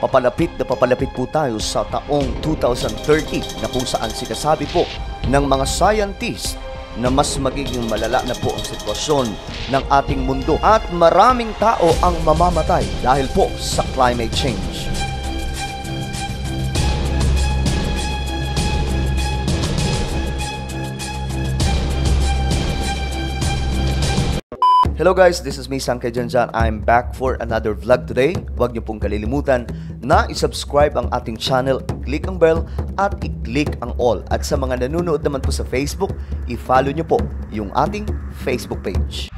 papalapit po tayo sa taong 2030 na kung saan sinasabi po ng mga scientist na mas magiging malala na po ang sitwasyon ng ating mundo at maraming tao ang mamamatay dahil po sa climate change. Hello guys, this is me, Sangkay Janjan. I'm back for another vlog today. Huwag niyo pong kalilimutan na i-subscribe ang ating channel, i-click ang bell at i-click ang all. At sa mga nanonood naman po sa Facebook, i-follow niyo po yung ating Facebook page.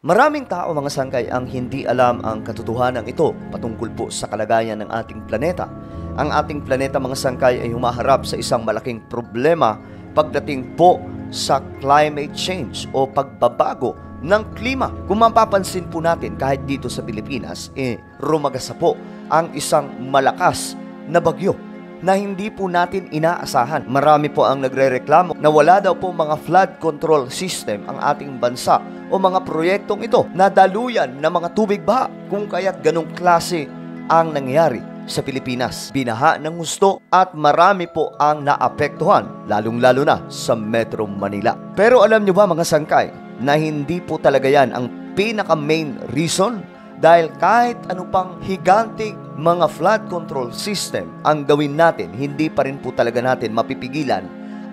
Maraming tao mga sangkay ang hindi alam ang katotohanan ito patungkol po sa kalagayan ng ating planeta. Ang ating planeta mga sangkay ay humaharap sa isang malaking problema pagdating po sa climate change o pagbabago ng klima. Kung mapapansin po natin kahit dito sa Pilipinas, rumagasa po ang isang malakas na bagyo na hindi po natin inaasahan. Marami po ang nagrereklamo na wala daw po mga flood control system ang ating bansa o mga proyektong ito na daluyan ng mga tubig baha kung kaya't ganong klase ang nangyari sa Pilipinas. Binaha ng husto at marami po ang naapektuhan, lalong-lalo na sa Metro Manila. Pero alam nyo ba mga sangkay, na hindi po talaga yan ang pinaka-main reason? Dahil kahit ano pang higantic mga flood control system ang gawin natin, hindi pa rin po talaga natin mapipigilan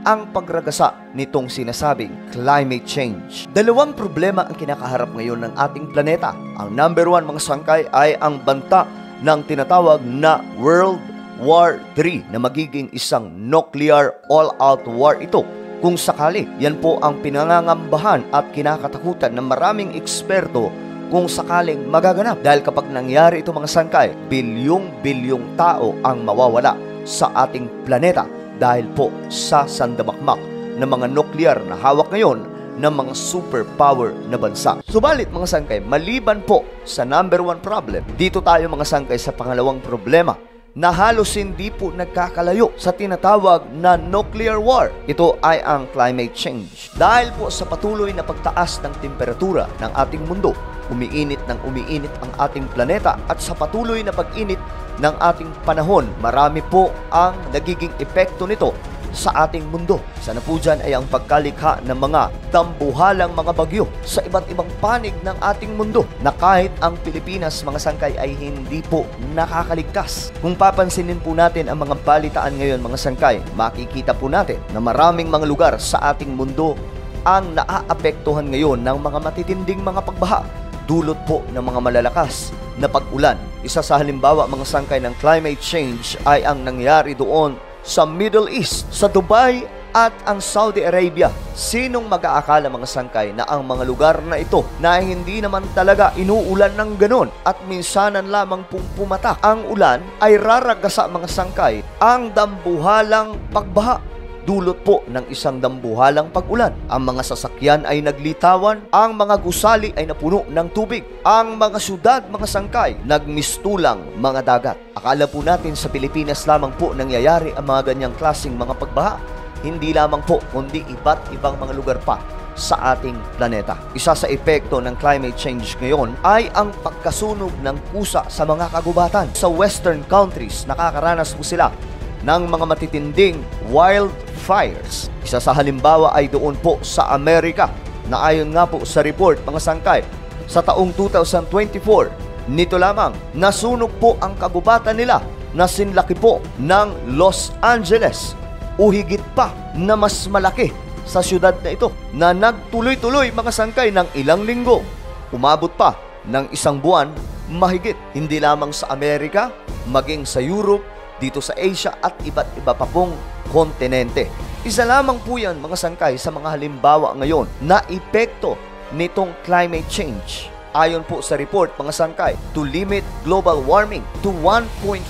ang pagragasa nitong sinasabing climate change. Dalawang problema ang kinakaharap ngayon ng ating planeta. Ang number one mga sangkay ay ang banta ng tinatawag na World War III na magiging isang nuclear all-out war ito. Kung sakali, yan po ang pinangangambahan at kinakatakutan ng maraming eksperto kung sakaling magaganap. Dahil kapag nangyari ito mga sangkay, bilyong-bilyong tao ang mawawala sa ating planeta dahil po sa sandamakmak ng mga nuclear na hawak ngayon ng mga superpower na bansa. Subalit mga sangkay, maliban po sa number one problem, dito tayo mga sangkay sa pangalawang problema na halos hindi po nagkakalayo sa tinatawag na nuclear war. Ito ay ang climate change. Dahil po sa patuloy na pagtaas ng temperatura ng ating mundo, umiinit ang ating planeta at sa patuloy na pag-init ng ating panahon, marami po ang nagiging epekto nito sa ating mundo. Sana po dyan ay ang pagkalikha ng mga dambuhalang mga bagyo sa iba't ibang panig ng ating mundo na kahit ang Pilipinas mga sangkay ay hindi po nakakaligtas. Kung papansinin po natin ang mga balitaan ngayon mga sangkay, makikita po natin na maraming mga lugar sa ating mundo ang naaapektuhan ngayon ng mga matitinding mga pagbaha dulot po ng mga malalakas na pag-ulan. Isa sa halimbawa mga sangkay ng climate change ay ang nangyari doon sa Middle East, sa Dubai at ang Saudi Arabia. Sinong mag-aakala mga sangkay na ang mga lugar na ito na hindi naman talaga inuulan ng ganon at minsanan lamang pong pumatak ang ulan ay raragasa mga sangkay ang dambuhalang pagbaha dulot po ng isang dambuhalang pag-ulan. Ang mga sasakyan ay naglitawan, ang mga gusali ay napuno ng tubig, ang mga syudad, mga sangkay, nagmistulang mga dagat. Akala po natin sa Pilipinas lamang po nangyayari ang mga ganyang klaseng mga pagbaha. Hindi lamang po, kundi iba't ibang mga lugar pa sa ating planeta. Isa sa epekto ng climate change ngayon ay ang pagkasunog ng kusa sa mga kagubatan. Sa western countries, nakakaranas po sila ng mga matitinding wildfires. Isa sa halimbawa ay doon po sa Amerika na ayon nga po sa report mga sangkay, sa taong 2024, nito lamang nasunog po ang kagubatan nila na sinlaki po ng Los Angeles o higit pa na mas malaki sa syudad na ito na nagtuloy-tuloy mga sangkay ng ilang linggo. Umabot pa ng isang buwan mahigit, hindi lamang sa Amerika, maging sa Europe, dito sa Asia at iba't iba pa pong kontinente. Isa lamang po yan mga sangkay sa mga halimbawa ngayon na epekto nitong climate change. Ayon po sa report mga sangkay, to limit global warming to 1.5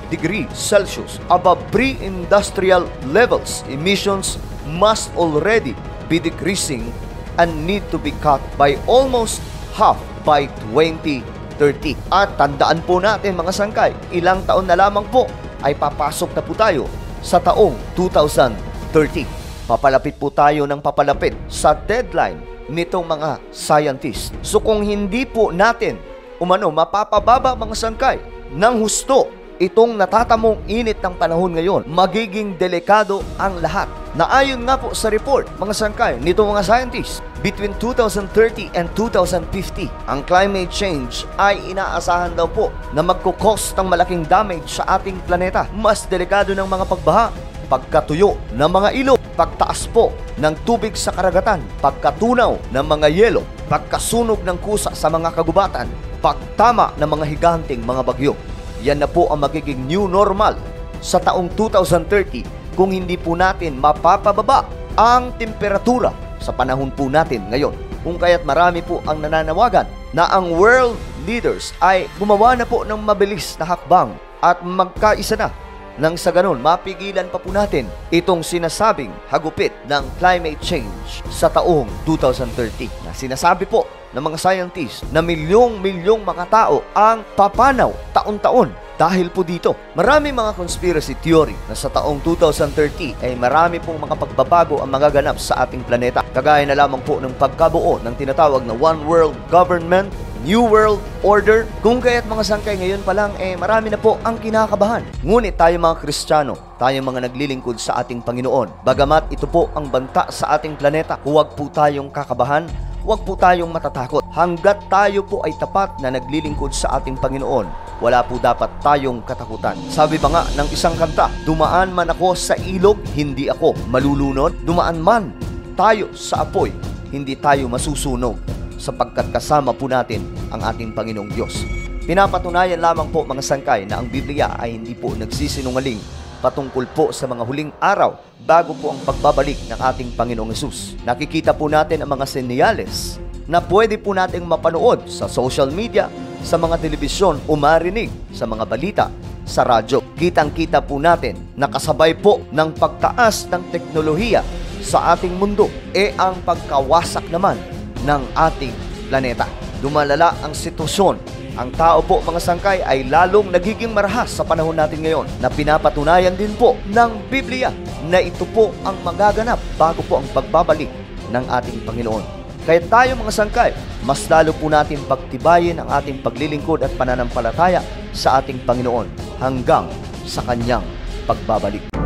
degrees Celsius above pre-industrial levels, emissions must already be decreasing and need to be cut by almost half by 2030. At tandaan po natin mga sangkay, ilang taon na lamang po ay papasok na po tayo sa taong 2030. Papalapit po tayo ng papalapit sa deadline nitong mga scientists. So kung hindi po natin umano mapapababa mga sangkay ng husto itong natatamong init ng panahon ngayon. Magiging delikado ang lahat. Na ayon nga po sa report, mga sangkay, nito mga scientists, between 2030 and 2050, ang climate change ay inaasahan daw po na magkukos ng malaking damage sa ating planeta. Mas delikado ng mga pagbaha, pagkatuyo ng mga ilog, pagtaas po ng tubig sa karagatan, pagkatunaw ng mga yelo, pagkasunog ng kusa sa mga kagubatan, pagtama ng mga higanteng mga bagyo. Yan na po ang magiging new normal sa taong 2030 kung hindi po natin mapapababa ang temperatura sa panahon po natin ngayon. Kung kaya't marami po ang nananawagan na ang world leaders ay gumawa na po ng mabilis na hakbang at magkaisa na nang sa ganun mapigilan pa po natin itong sinasabing hagupit ng climate change sa taong 2030. Na sinasabi po ng mga scientists na milyong-milyong mga tao ang papanaw taon-taon dahil po dito. Marami mga conspiracy theory na sa taong 2030 ay marami pong mga pagbabago ang magaganap sa ating planeta. Kagaya na lamang po ng pagkabuo ng tinatawag na One World Government, New World Order. Kung kaya't mga sangkay ngayon pa lang marami na po ang kinakabahan. Ngunit tayo mga Kristiyano, tayo mga naglilingkod sa ating Panginoon, bagamat ito po ang banta sa ating planeta, huwag po tayong kakabahan, huwag po tayong matatakot. Hanggat tayo po ay tapat na naglilingkod sa ating Panginoon, wala po dapat tayong katakutan. Sabi ba nga ng isang kanta, dumaan man ako sa ilog, hindi ako malulunod. Dumaan man tayo sa apoy, hindi tayo masusunog, sapagkat kasama po natin ang ating Panginoong Diyos. Pinapatunayan lamang po mga sangkay na ang Biblia ay hindi po nagsisinungaling patungkol po sa mga huling araw bago po ang pagbabalik ng ating Panginoong Hesus. Nakikita po natin ang mga senyales na pwede po nating mapanood sa social media, sa mga telebisyon o marinig sa mga balita, sa radyo. Kitang-kita po natin na kasabay po ng pagtaas ng teknolohiya sa ating mundo ang pagkawasak naman ng ating planeta. Lumalala ang sitwasyon. Ang tao po mga sangkay ay lalong nagiging marahas sa panahon natin ngayon na pinapatunayan din po ng Biblia na ito po ang magaganap bago po ang pagbabalik ng ating Panginoon. Kaya tayo mga sangkay, mas lalo po natin pagtibayin ang ating paglilingkod at pananampalataya sa ating Panginoon hanggang sa kanyang pagbabalik.